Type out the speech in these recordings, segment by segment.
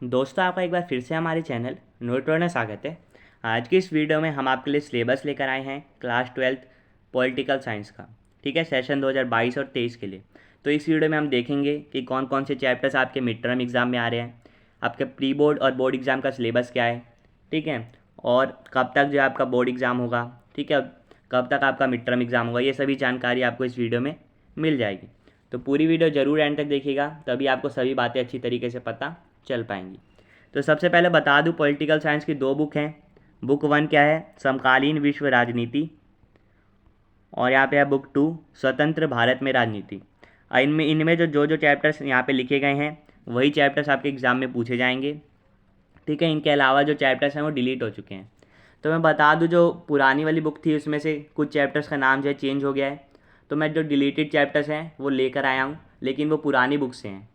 दोस्तों, आपका एक बार फिर से हमारे चैनल नोटवर्ड में स्वागत है। आज की इस वीडियो में हम आपके लिए सिलेबस लेकर आए हैं क्लास 12th पॉलिटिकल साइंस का। ठीक है, सेशन 2022 और 23 के लिए। तो इस वीडियो में हम देखेंगे कि कौन कौन से चैप्टर्स आपके मिड टर्म एग्ज़ाम में आ रहे हैं, आपके प्री बोर्ड और बोर्ड एग्ज़ाम का सिलेबस क्या है, ठीक है, और कब तक जो है आपका बोर्ड एग्ज़ाम होगा, ठीक है, कब तक आपका मिड टर्म एग्ज़ाम होगा। ये सभी जानकारी आपको इस वीडियो में मिल जाएगी। तो पूरी वीडियो ज़रूर एंड तक देखिएगा, तभी आपको सभी बातें अच्छी तरीके से पता चल पाएंगी। तो सबसे पहले बता दूं, पॉलिटिकल साइंस की दो बुक हैं। बुक 1 क्या है, समकालीन विश्व राजनीति, और यहाँ पे है बुक 2, स्वतंत्र भारत में राजनीति। इनमें इनमें जो जो चैप्टर्स यहाँ पे लिखे गए हैं वही चैप्टर्स आपके एग्ज़ाम में पूछे जाएंगे। ठीक है, इनके अलावा जो चैप्टर्स हैं वो डिलीट हो चुके हैं। तो मैं बता दूं, जो पुरानी वाली बुक थी उसमें से कुछ चैप्टर्स का नाम जो है चेंज हो गया है। तो मैं जो डिलीटेड चैप्टर्स हैं वो लेकर आया हूँ, लेकिन वो पुरानी बुक से हैं।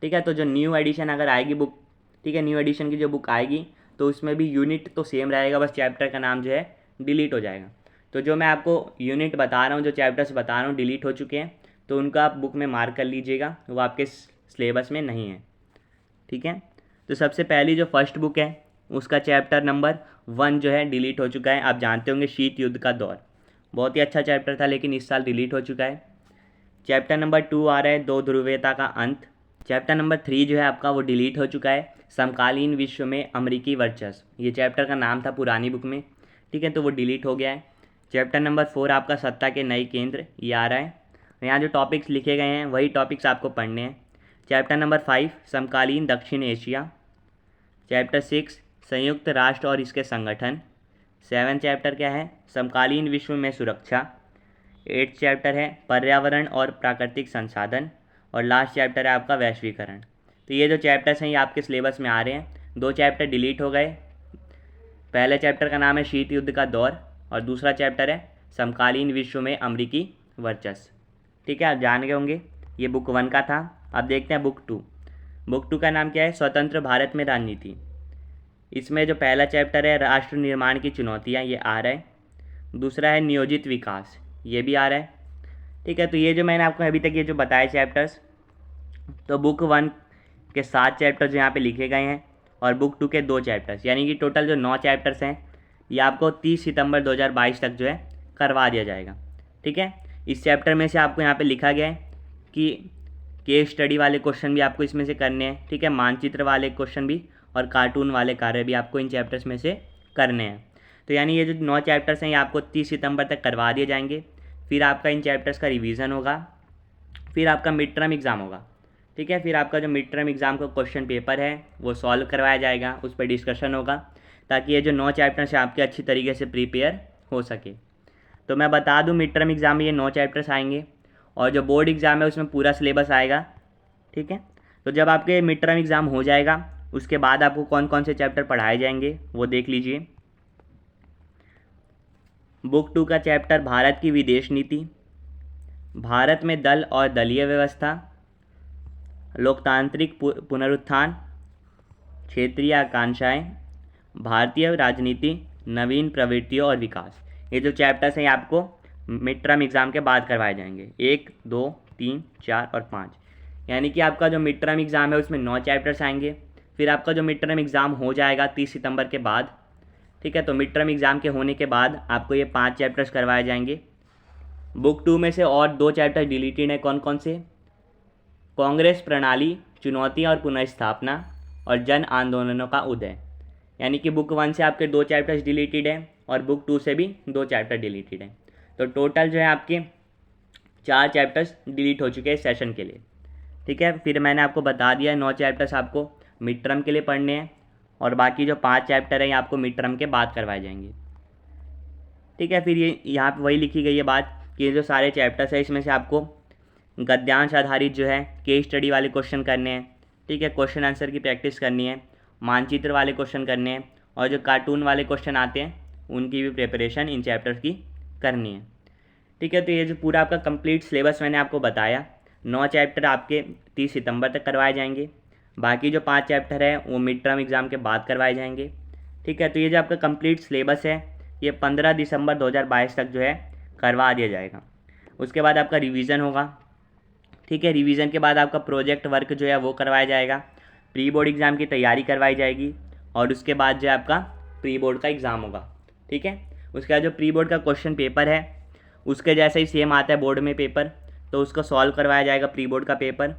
ठीक है, तो जो न्यू एडिशन अगर आएगी बुक, ठीक है, न्यू एडिशन की जो बुक आएगी तो उसमें भी यूनिट तो सेम रहेगा, बस चैप्टर का नाम जो है डिलीट हो जाएगा। तो जो मैं आपको यूनिट बता रहा हूँ, जो चैप्टर्स बता रहा हूँ डिलीट हो चुके हैं, तो उनका आप बुक में मार्क कर लीजिएगा, वो आपके सिलेबस में नहीं है। ठीक है, तो सबसे पहली जो फर्स्ट बुक है उसका चैप्टर नंबर 1 जो है डिलीट हो चुका है। आप जानते होंगे शीत युद्ध का दौर, बहुत ही अच्छा चैप्टर था, लेकिन इस साल डिलीट हो चुका है। चैप्टर नंबर 2 आ रहा है दो ध्रुवीयता का अंत। चैप्टर नंबर 3 जो है आपका वो डिलीट हो चुका है, समकालीन विश्व में अमेरिकी वर्चस्व। ये चैप्टर का नाम था पुरानी बुक में, ठीक है, तो वो डिलीट हो गया है। चैप्टर नंबर 4 आपका सत्ता के नए केंद्र, ये आ रहा है। यहाँ जो टॉपिक्स लिखे गए हैं वही टॉपिक्स आपको पढ़ने हैं। चैप्टर नंबर 5 समकालीन दक्षिण एशिया। चैप्टर 6 संयुक्त राष्ट्र और इसके संगठन। 7 चैप्टर क्या है, समकालीन विश्व में सुरक्षा। 8 चैप्टर है पर्यावरण और प्राकृतिक संसाधन, और लास्ट चैप्टर है आपका वैश्वीकरण। तो ये जो चैप्टर्स हैं ये आपके सिलेबस में आ रहे हैं। 2 चैप्टर डिलीट हो गए। पहले चैप्टर का नाम है शीत युद्ध का दौर, और दूसरा चैप्टर है समकालीन विश्व में अमेरिकी वर्चस्व। ठीक है, आप जान गए होंगे, ये बुक 1 का था। अब देखते हैं बुक 2। बुक 2 का नाम क्या है, स्वतंत्र भारत में राजनीति। इसमें जो पहला चैप्टर है राष्ट्र निर्माण की चुनौतियाँ, ये आ रहा है। दूसरा है नियोजित विकास, ये भी आ रहा है। ठीक है, तो ये जो मैंने आपको अभी तक ये जो बताए चैप्टर्स, तो बुक 1 के 7 चैप्टर्स यहाँ पे लिखे गए हैं, और बुक 2 के 2 चैप्टर्स, यानी कि टोटल जो 9 चैप्टर्स हैं ये आपको 30 सितंबर 2022 तक जो है करवा दिया जाएगा। ठीक है, इस चैप्टर में से आपको यहाँ पे लिखा गया है कि केस स्टडी वाले क्वेश्चन भी आपको इसमें से करने हैं। ठीक है, मानचित्र वाले क्वेश्चन भी और कार्टून वाले कार्य भी आपको इन चैप्टर्स में से करने हैं। तो यानी ये जो 9 चैप्टर्स हैं ये आपको 30 सितंबर तक करवा दिए जाएंगे। फिर आपका इन चैप्टर्स का रिवीजन होगा, फिर आपका मिड टर्म एग्ज़ाम होगा। ठीक है, फिर आपका जो मिड टर्म एग्ज़ाम का क्वेश्चन पेपर है वो सॉल्व करवाया जाएगा, उस पर डिस्कशन होगा, ताकि ये जो 9 चैप्टर्स हैं आपके अच्छी तरीके से प्रिपेयर हो सके। तो मैं बता दूं, मिड टर्म एग्ज़ाम में ये 9 चैप्टर्स आएंगे, और जो बोर्ड एग्ज़ाम है उसमें पूरा सिलेबस आएगा। ठीक है, तो जब आपके मिड टर्म एग्ज़ाम हो जाएगा उसके बाद आपको कौन कौन से चैप्टर पढ़ाए जाएंगे वो देख लीजिए। बुक 2 का चैप्टर भारत की विदेश नीति, भारत में दल और दलीय व्यवस्था, लोकतांत्रिक पुनरुत्थान, क्षेत्रीय आकांक्षाएं, भारतीय राजनीति, नवीन प्रवृत्तियों और विकास। ये जो चैप्टर्स हैं ये आपको मिड टर्म एग्ज़ाम के बाद करवाए जाएंगे, 1, 2, 3, 4 और 5। यानी कि आपका जो मिड टर्म एग्ज़ाम है उसमें 9 चैप्टर्स आएंगे। फिर आपका जो मिड टर्म एग्ज़ाम हो जाएगा 30 सितंबर के बाद, ठीक है, तो मिड टर्म एग्ज़ाम के होने के बाद आपको ये 5 चैप्टर्स करवाए जाएंगे। बुक 2 में से और 2 चैप्टर डिलीटेड हैं, कौन कौन से, कांग्रेस प्रणाली, चुनौतियाँ और पुनर्स्थापना, और जन आंदोलनों का उदय। यानी कि बुक 1 से आपके 2 चैप्टर्स डिलीटेड हैं, और बुक 2 से भी 2 चैप्टर डिलीटेड हैं। तो टोटल जो है आपके 4 चैप्टर्स डिलीट हो चुके हैं सेशन के लिए। ठीक है, फिर मैंने आपको बता दिया 9 चैप्टर्स आपको मिड टर्म के लिए पढ़ने हैं, और बाकी जो 5 चैप्टर हैं ये आपको मिड टर्म के बाद करवाए जाएंगे। ठीक है, फिर ये यहाँ पर वही लिखी गई है बात कि ये जो सारे चैप्टर्स हैं इसमें से आपको गद्यांश आधारित जो है केस स्टडी वाले क्वेश्चन करने हैं। ठीक है, क्वेश्चन आंसर की प्रैक्टिस करनी है, मानचित्र वाले क्वेश्चन करने हैं, और जो कार्टून वाले क्वेश्चन आते हैं उनकी भी प्रिपरेशन इन चैप्टर्स की करनी है। ठीक है, तो ये जो पूरा आपका कंप्लीट सिलेबस मैंने आपको बताया, 9 चैप्टर आपके 30 सितंबर तक करवाए जाएंगे, बाकी जो 5 चैप्टर है वो मिड टर्म एग्ज़ाम के बाद करवाए जाएंगे। ठीक है, तो ये जो आपका कंप्लीट सिलेबस है ये 15 दिसंबर 2022 तक जो है करवा दिया जाएगा। उसके बाद आपका रिवीजन होगा। ठीक है, रिवीजन के बाद आपका प्रोजेक्ट वर्क जो है वो करवाया जाएगा। प्री बोर्ड एग्ज़ाम की तैयारी करवाई जाएगी और उसके बाद जो है आपका प्री बोर्ड का एग्ज़ाम होगा। ठीक है, उसके बाद जो प्री बोर्ड का क्वेश्चन पेपर है उसके जैसे ही सेम आता है बोर्ड में पेपर, तो उसको सॉल्व करवाया जाएगा प्री बोर्ड का पेपर।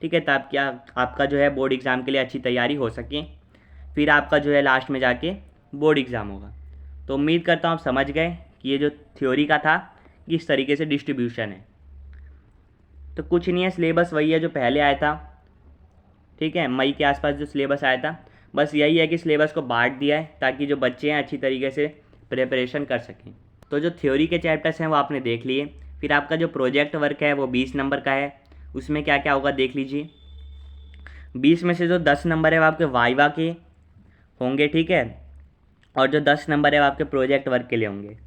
ठीक है, तब क्या आपका जो है बोर्ड एग्ज़ाम के लिए अच्छी तैयारी हो सके। फिर आपका जो है लास्ट में जाके बोर्ड एग्ज़ाम होगा। तो उम्मीद करता हूँ आप समझ गए कि ये जो थ्योरी का था किस तरीके से डिस्ट्रीब्यूशन है। तो कुछ नहीं है, सिलेबस वही है जो पहले आया था। ठीक है, मई के आसपास जो सिलेबस आया था, बस यही है कि सिलेबस को बांट दिया है ताकि जो बच्चे हैं अच्छी तरीके से प्रिपरेशन कर सकें। तो जो थ्योरी के चैप्टर्स हैं वो आपने देख लिए। फिर आपका जो प्रोजेक्ट वर्क है वो 20 नंबर का है। उसमें क्या क्या होगा देख लीजिए। 20 में से जो 10 नंबर है वो आपके वाइवा के होंगे। ठीक है, और जो 10 नंबर है वो आपके प्रोजेक्ट वर्क के लिए होंगे।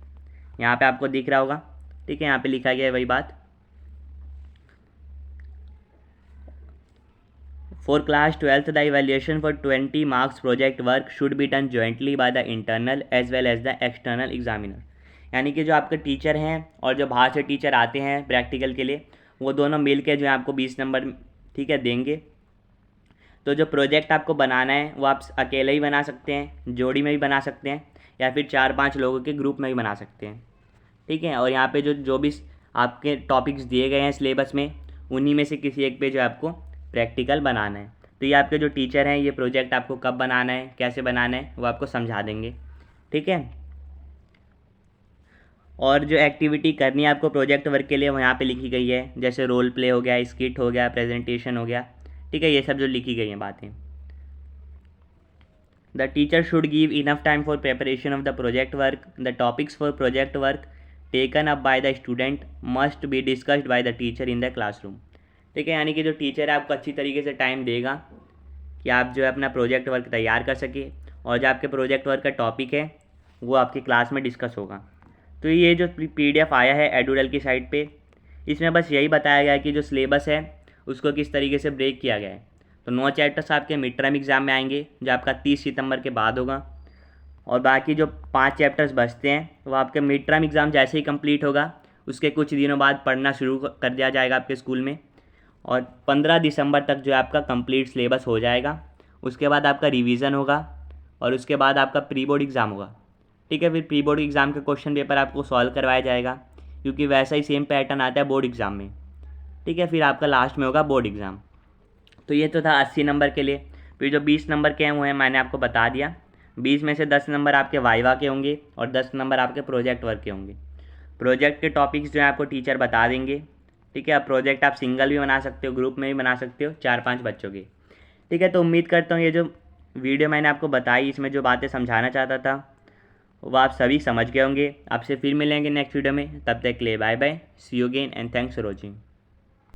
यहाँ पे आपको दिख रहा होगा। ठीक है, यहाँ पे लिखा गया है वही बात। For class 12th, the evaluation for 20 marks project work should be done jointly by the internal as well as the external examiner। यानी कि जो आपके टीचर हैं और जो बाहर से टीचर आते हैं प्रैक्टिकल के लिए, वो दोनों मिल के जो है आपको 20 नंबर ठीक है देंगे। तो जो प्रोजेक्ट आपको बनाना है वो आप अकेले ही बना सकते हैं, जोड़ी में भी बना सकते हैं, या फिर 4-5 लोगों के ग्रुप में भी बना सकते हैं। ठीक है, और यहाँ पे जो भी आपके टॉपिक्स दिए गए हैं सिलेबस में, उन्हीं में से किसी एक पे जो आपको प्रैक्टिकल बनाना है। तो ये आपके जो टीचर हैं ये प्रोजेक्ट आपको कब बनाना है, कैसे बनाना है, वो आपको समझा देंगे। ठीक है, और जो एक्टिविटी करनी है आपको प्रोजेक्ट वर्क के लिए वो यहाँ पे लिखी गई है, जैसे रोल प्ले हो गया, स्किट हो गया, प्रेजेंटेशन हो गया। ठीक है, ये सब जो लिखी गई हैं बातें। The teacher should give enough time for preparation of the project work. The topics for project work taken up by the student must be discussed by the teacher in the classroom. ठीक है, यानी कि जो teacher है आपको अच्छी तरीके से टाइम देगा कि आप जो है अपना प्रोजेक्ट वर्क तैयार कर सके, और जो आपके प्रोजेक्ट वर्क का टॉपिक है वो आपकी क्लास में डिस्कस होगा। तो ये जो PDF आया है एडुडल की साइट पे, इसमें बस यही बताया गया है कि जो सिलेबस है उसको किस तरीके से ब्रेक किया गया है। तो 9 चैप्टर्स आपके मिड टर्म एग्ज़ाम में आएंगे जो आपका 30 सितंबर के बाद होगा, और बाकी जो 5 चैप्टर्स बचते हैं वो आपके मिड टर्म एग्ज़ाम जैसे ही कंप्लीट होगा उसके कुछ दिनों बाद पढ़ना शुरू कर दिया जाएगा आपके स्कूल में, और 15 दिसंबर तक जो है आपका कंप्लीट सिलेबस हो जाएगा। उसके बाद आपका रिवीजन होगा और उसके बाद आपका प्री बोर्ड एग्ज़ाम होगा। ठीक है, फिर प्री बोर्ड एग्ज़ाम का क्वेश्चन पेपर आपको सॉल्व करवाया जाएगा, क्योंकि वैसा ही सेम पैटर्न आता है बोर्ड एग्ज़ाम में। ठीक है, फिर आपका लास्ट में होगा बोर्ड एग्ज़ाम। तो ये तो था 80 नंबर के लिए। फिर जो 20 नंबर के हैं वो हैं मैंने आपको बता दिया। 20 में से 10 नंबर आपके वाइवा के होंगे और 10 नंबर आपके प्रोजेक्ट वर्क के होंगे। प्रोजेक्ट के टॉपिक्स जो है आपको टीचर बता देंगे। ठीक है, अब प्रोजेक्ट आप सिंगल भी बना सकते हो, ग्रुप में भी बना सकते हो, 4-5 बच्चों के। ठीक है, तो उम्मीद करता हूँ ये जो वीडियो मैंने आपको बताई इसमें जो बातें समझाना चाहता था वो आप सभी समझ गए होंगे। आपसे फिर मिलेंगे नेक्स्ट वीडियो में, तब तक के लिए bye bye, see you again and thanks for watching.